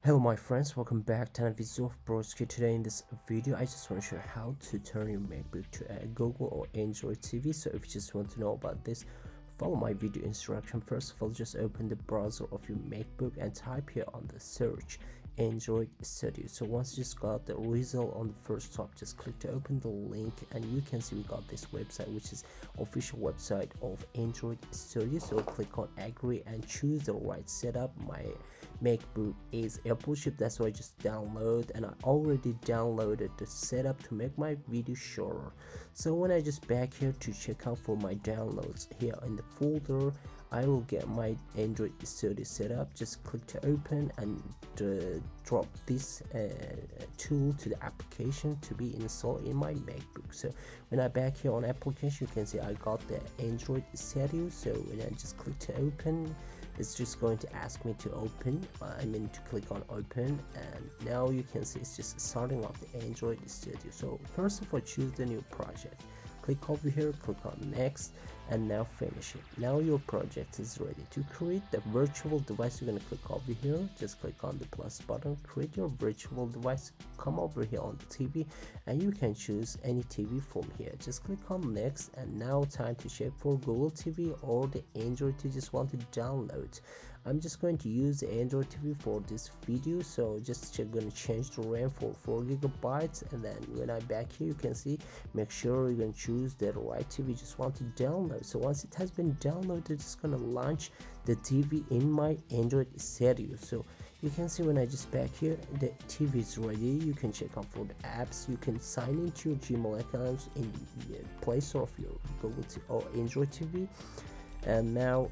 Hello my friends, welcome back to another video of Broski. Today in this video I just want to show you how to turn your MacBook to a Google or Android TV. So if you just want to know about this, follow my video instruction. First of all, just open the browser of your MacBook and type here on the search Android Studio. So once you just got the result on the first top, just click to open the link and you can see we got this website, which is official website of Android Studio. So click on agree and choose the right setup. My MacBook is Apple chip, that's why I just download, and I already downloaded the setup to make my video shorter. So when I just back here to check out for my downloads, here in the folder I will get my Android Studio setup. Just click to open and drop this tool to the application to be installed in my MacBook. So when I back here on application, you can see I got the Android Studio. So when I just click to open, it's just going to ask me to open, to click on open, and now you can see it's just starting off the Android Studio. So first of all, choose the new project, click over here, click on next, and now finish it. Now your project is ready. To create the virtual device, you're going to click over here, just click on the plus button, create your virtual device, come over here on the TV, and you can choose any TV from here. Just click on next, and now time to check for Google TV or the Android you just want to download. I'm just going to use the Android TV for this video, so just gonna change the RAM for 4 gigabytes, and then when I back here, you can see make sure you can choose the right TV you just want to download. So once it has been downloaded, just gonna launch the TV in my Android Studio. So you can see when I just back here, the TV is ready. You can check out for the apps. You can sign into your Gmail accounts in the Play Store of your Google TV or Android TV, and now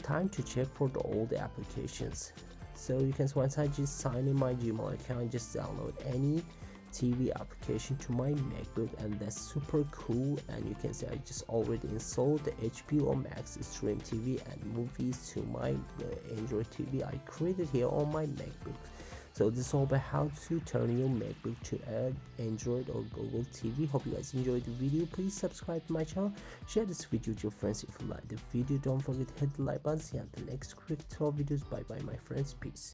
time to check for all the applications. So you can, once I just sign in my Gmail account, just download any TV application to my MacBook, and that's super cool. And you can see I just already installed the HBO Max Stream TV and movies to my Android TV I created here on my MacBook. So this is all about how to turn your MacBook to an Android or Google TV. Hope you guys enjoyed the video. Please subscribe to my channel, share this video to your friends if you like the video. Don't forget to hit the like button. See you on the next quick 12 videos. Bye bye my friends, peace.